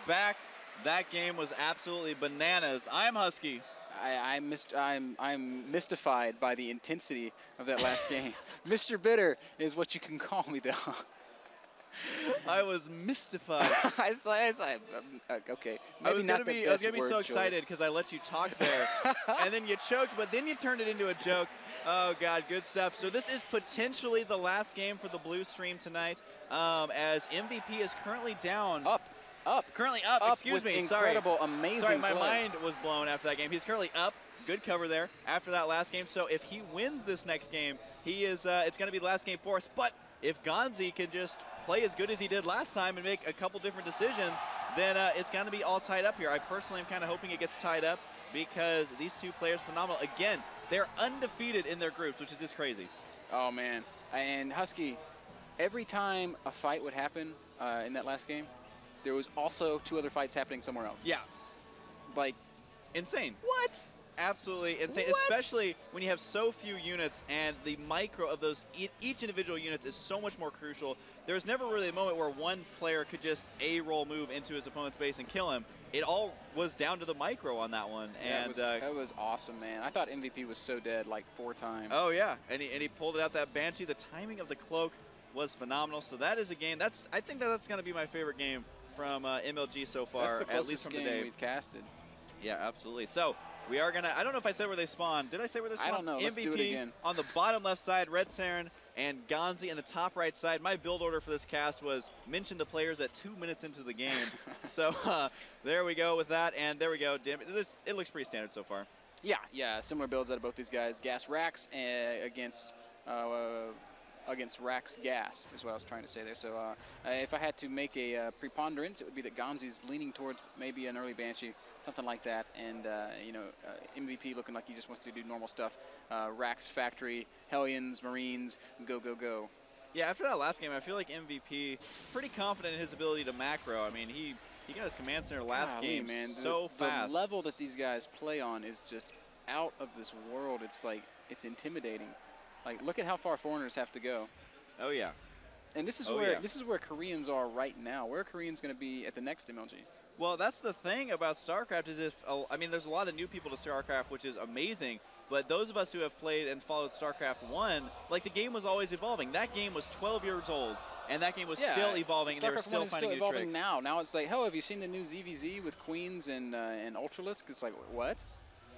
back. That game was absolutely bananas. I'm Husky. I'm mystified by the intensity of that last game. Mr. Bitter is what you can call me, though. I was mystified. Okay. I was gonna be so excited because I let you talk there, and then you choked, but then you turned it into a joke. Oh God, good stuff. So this is potentially the last game for the blue stream tonight, as MVP is currently down. Currently up. Excuse me. Incredible, amazing. Sorry, my mind was blown after that game. He's currently up. Good cover there after that last game. So if he wins this next game, he is. It's going to be the last game for us. But if Gonzi can just play as good as he did last time and make a couple different decisions, then it's going to be all tied up here. I personally am kind of hoping it gets tied up because these two players phenomenal. Again, they're undefeated in their groups, which is just crazy. Oh man, and Husky, every time a fight would happen in that last game, there was also 2 other fights happening somewhere else. Yeah. Like, insane. What? Absolutely insane, what? Especially when you have so few units and the micro of those, each individual units is so much more crucial. There's never really a moment where one player could just A-roll move into his opponent's base and kill him. It all was down to the micro on that one. Yeah, and that was awesome, man. I thought MVP was so dead like 4 times. Oh yeah, and he pulled it out, that Banshee. The timing of the cloak was phenomenal. So that is a game, I think that's going to be my favorite game from MLG so far, at least from today. That's the closest game we've casted. Yeah, absolutely. So we are going to, I don't know if I said where they spawn. Did I say where they spawn? I don't know. Let's do it again. On the bottom left side, Red Saren and Gonzi in the top right side. My build order for this cast was mention the players at 2 minutes into the game. So there we go with that, and there we go. Damn it looks pretty standard so far. Yeah, similar builds out of both these guys. Gas Rax against Rax Gas is what I was trying to say there. So if I had to make a preponderance, it would be that Gonzi's leaning towards maybe an early Banshee, something like that. And, MVP looking like he just wants to do normal stuff. Rax Factory, Hellions, Marines, go, go, go. Yeah, after that last game, I feel like MVP pretty confident in his ability to macro. I mean, he got his command center last game, man, so fast. The level that these guys play on is just out of this world. It's like, it's intimidating. Like, look at how far foreigners have to go. Oh yeah. And this is this is where Koreans are right now. Where are Koreans going to be at the next MLG? Well, that's the thing about StarCraft is I mean, there's a lot of new people to StarCraft, which is amazing. But those of us who have played and followed StarCraft 1, like the game was always evolving. That game was 12 years old, and that game was still evolving, and they were still finding new tricks. Now. Now it's like, oh, have you seen the new ZVZ with Queens and Ultralisk? It's like, what?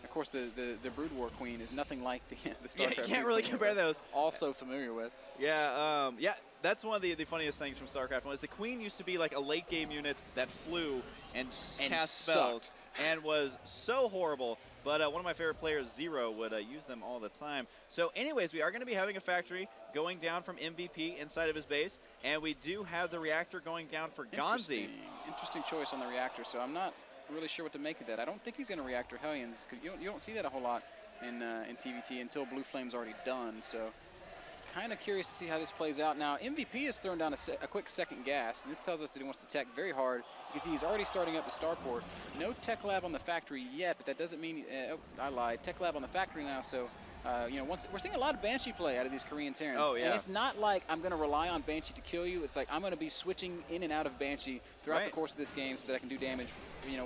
Of course, the Brood War Queen is nothing like the StarCraft. Yeah, you can't really compare those. Also familiar with. Yeah, yeah. That's one of the funniest things from StarCraft 1 is the Queen used to be like a late game unit that flew and cast spells and was so horrible. But one of my favorite players, Zero, would use them all the time. So anyways, we are going to be having a factory going down from MVP inside of his base. And we do have the reactor going down for Gonzi. Interesting choice on the reactor. So I'm not really sure what to make of that. I don't think he's going to reactor Hellions, because you don't see that a whole lot in TVT until Blue Flame's already done. So kind of curious to see how this plays out. Now, MVP has thrown down a quick second gas, and this tells us that he wants to tech very hard. You can see he's already starting up the starport. No tech lab on the factory yet, but that doesn't mean, oh, I lied. Tech lab on the factory now, so we're seeing a lot of Banshee play out of these Korean Terrans. Oh, yeah. And it's not like I'm going to rely on Banshee to kill you. It's like I'm going to be switching in and out of Banshee throughout the course of this game so that I can do damage,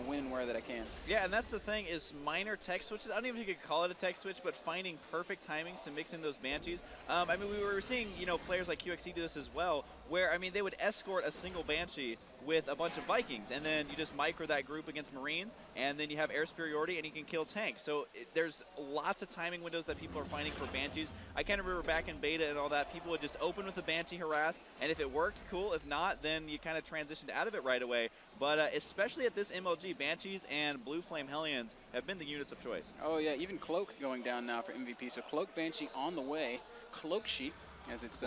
when and where that I can. Yeah, and that's the thing is minor tech switches. I don't even think you could call it a tech switch, but finding perfect timings to mix in those Banshees. I mean, we were seeing, players like QXC do this as well, where, I mean, they would escort a single Banshee with a bunch of Vikings, and then you just micro that group against Marines, and then you have air superiority, and you can kill tanks. So there's lots of timing windows that people are finding for Banshees. I kind of remember back in beta and all that, people would just open with a Banshee harass, and if it worked, cool. If not, then you kind of transitioned out of it right away. But especially at this MLG, Banshees and Blue Flame Hellions have been the units of choice. Oh yeah, even Cloak going down now for MVP. So Cloak Banshee on the way. Cloak Sheep, as it's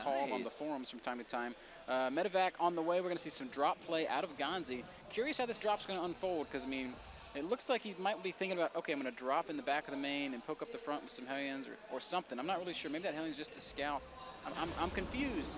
called on the forums from time to time. Medevac on the way. We're going to see some drop play out of Gonzi. Curious how this drop's going to unfold, because, I mean, it looks like he might be thinking about, okay, I'm going to drop in the back of the main and poke up the front with some Hellions or something. I'm not really sure. Maybe that Hellion's just a scout. I'm confused,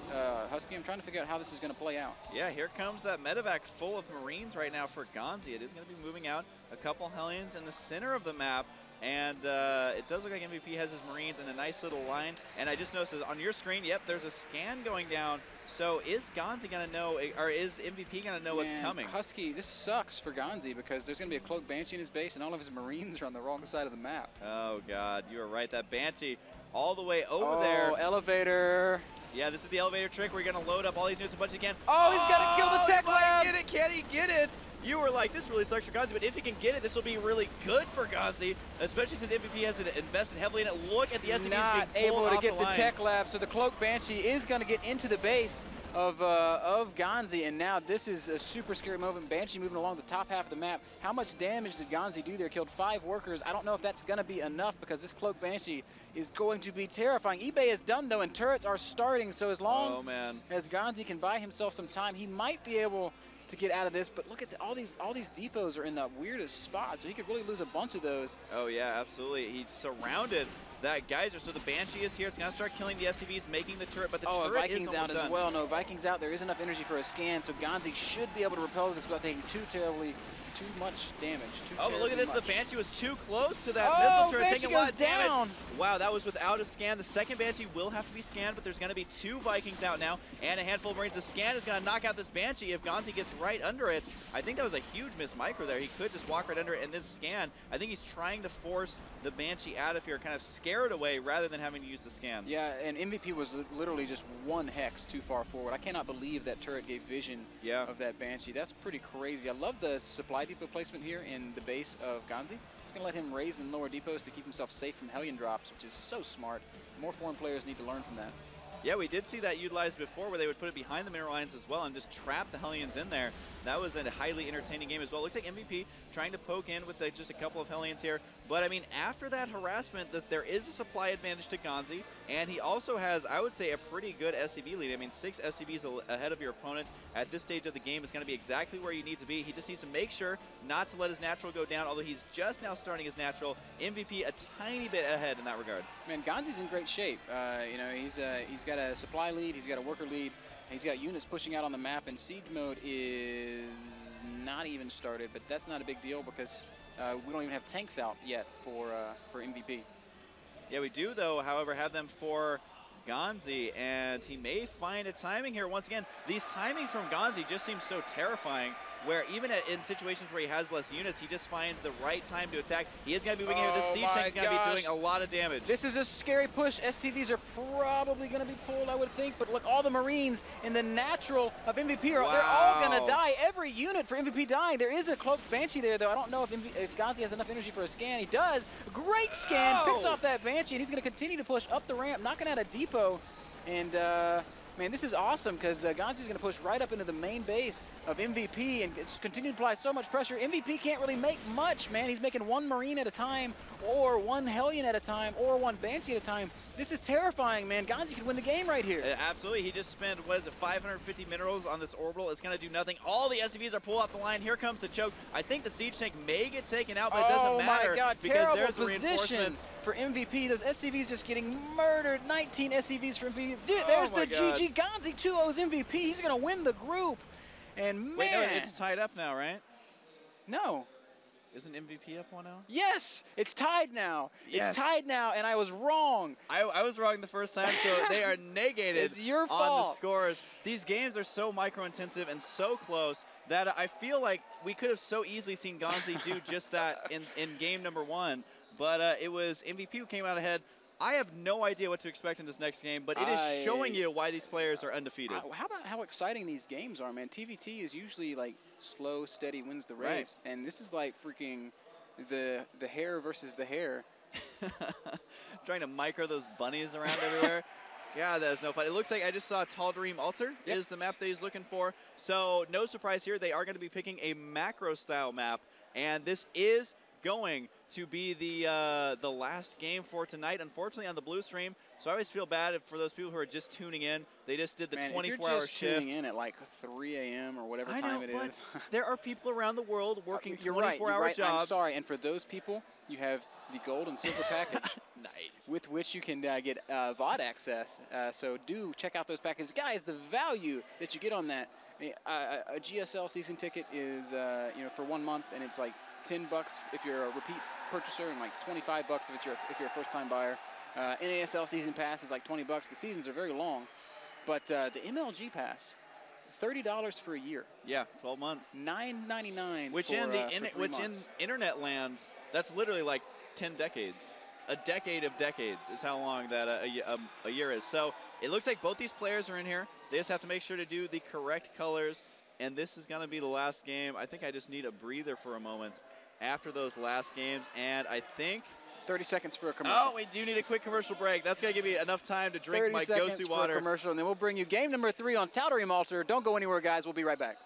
Husky. I'm trying to figure out how this is going to play out. Yeah, here comes that medevac full of Marines right now for Gonzi. It is going to be moving out a couple Hellions in the center of the map. And it does look like MVP has his Marines in a nice little line. And I just noticed on your screen, yep, there's a scan going down. So is Gonzi going to know, or is MVP going to know what's coming? Husky, this sucks for Gonzi because there's going to be a Cloak Banshee in his base, and all of his Marines are on the wrong side of the map. Oh, God, you are right. That Banshee all the way over there. Oh, elevator. Yeah, this is the elevator trick. We're going to load up all these units as much as he can. Oh, he's got to kill the tech lab. Get it? Can he get it? You were like, this really sucks for Gonzi, but if he can get it, this will be really good for Gonzi, especially since MVP has invested heavily in it. Look at the SCVs not being pulled able to off get the the tech lab, so the Cloak Banshee is going to get into the base of Gonzi, and now this is a super scary moment. Banshee moving along the top half of the map. How much damage did Gonzi do there? Killed 5 workers. I don't know if that's going to be enough because this Cloak Banshee is going to be terrifying. eBay is done though, and turrets are starting, so as long as Gonzi can buy himself some time, he might be able to get out of this. But look at all these depots are in the weirdest spot, so he could really lose a bunch of those. Oh yeah, absolutely. He's surrounded that geyser, so the Banshee is here. It's gonna start killing the SCVs, making the turret, but the turret Vikings is out almost as well. No, Vikings out. There is enough energy for a scan, so Gonzi should be able to repel this without taking too much damage. Oh, but look at this. The Banshee was too close to that missile turret, Banshee taking a lot goes of damage. down. Wow, that was without a scan. The second Banshee will have to be scanned, but there's going to be 2 Vikings out now and a handful of Marines. The scan is going to knock out this Banshee if Gonzi gets right under it. I think that was a huge miss micro there. He could just walk right under it and then scan. I think he's trying to force the Banshee out of here, kind of scare it away rather than having to use the scan. Yeah, and MVP was literally just 1 hex too far forward. I cannot believe that turret gave vision of that Banshee. That's pretty crazy. I love the supply depot placement here in the base of Gonzi. It's going to let him raise and lower depots to keep himself safe from Hellion drops, which is so smart. More foreign players need to learn from that. Yeah, we did see that utilized before where they would put it behind the mineral lines as well and just trap the Hellions in there. That was a highly entertaining game as well. Looks like MVP trying to poke in with just a couple of Hellions here. But, I mean, after that harassment, there is a supply advantage to Gonzi. And he also has, I would say, a pretty good SCV lead. I mean, 6 SCVs ahead of your opponent at this stage of the game is going to be exactly where you need to be. He just needs to make sure not to let his natural go down, although he's just now starting his natural. MVP a tiny bit ahead in that regard. Man, Gonzi's in great shape. You know, he's got a supply lead, he's got a worker lead, he's got units pushing out on the map, and siege mode is not even started, but that's not a big deal because we don't even have tanks out yet for MVP. Yeah, we do, though, however, have them for Gonzi, and he may find a timing here. Once again, these timings from Gonzi just seem so terrifying, where even in situations where he has less units, he just finds the right time to attack. He is going to be winging here. This siege tank is going to be doing a lot of damage. This is a scary push. SCVs are probably going to be pulled, I would think, but look, all the Marines in the natural of MVP, they're all going to die. Every unit for MVP dying. There is a Cloak Banshee there, though. I don't know if Gonzi has enough energy for a scan. He does. Great scan. Picks off that Banshee, and he's going to continue to push up the ramp, knocking out a depot. And man, this is awesome because Gonzi's going to push right up into the main base of MVP and continue to apply so much pressure. MVP can't really make much, man. He's making 1 Marine at a time or 1 Hellion at a time or 1 Banshee at a time. This is terrifying, man. Gonzi could win the game right here. Absolutely. He just spent, 550 minerals on this orbital. It's going to do nothing. All the SCVs are pulled off the line. Here comes the choke. I think the siege tank may get taken out, but it doesn't matter. Oh, my God. Because Terrible there's position for MVP. Those SCVs just getting murdered. 19 SCVs for MVP. Dude, there's the GG. Gonzi 2-0's MVP. He's going to win the group. And, man. Wait, no, it's tied up now, right? No. Isn't MVP up 1-0? Yes, it's tied now. Yes. It's tied now, and I was wrong. I was wrong the first time, so they are negated It's your on fault. the scores. These games are so micro-intensive and so close that I feel like we could have so easily seen Gonzi do just that in game number 1, but it was MVP who came out ahead. I have no idea what to expect in this next game, but it is showing you why these players are undefeated. How about how exciting these games are, man? TVT is usually like slow, steady wins the race, and this is like freaking the hare versus the hare. Trying to micro those bunnies around everywhere. Yeah, that is no fun. It looks like I just saw Tall Dream Altar is the map that he's looking for. So no surprise here. They are going to be picking a macro-style map, and this is going to be the last game for tonight, unfortunately, on the blue stream. So I always feel bad for those people who are just tuning in. They just did the 24-hour shift. If you're just tuning in at like 3 a.m. or whatever time it is. There are people around the world working 24-hour right. jobs. I'm sorry, and for those people, you have the gold and silver package. Nice. With which you can get VOD access. So do check out those packages. Guys, the value that you get on that, a GSL season ticket is, you know, for 1 month, and it's like $10 if you're a repeat purchaser and like 25 bucks if you're a first-time buyer. NASL season pass is like 20 bucks. The seasons are very long, but the MLG pass, $30 for a year. Yeah, 12 months. $9.99. Which for, in internet land, that's literally like 10 decades. A decade of decades is how long that a year is. So it looks like both these players are in here. They just have to make sure to do the correct colors, and this is going to be the last game. I think I just need a breather for a moment after those last games, and I think 30 seconds for a commercial. Oh, we do need a quick commercial break. That's going to give me enough time to drink my 30 seconds go-see for water. a commercial, and then we'll bring you game number 3 on Toutery Malter. Don't go anywhere, guys. We'll be right back.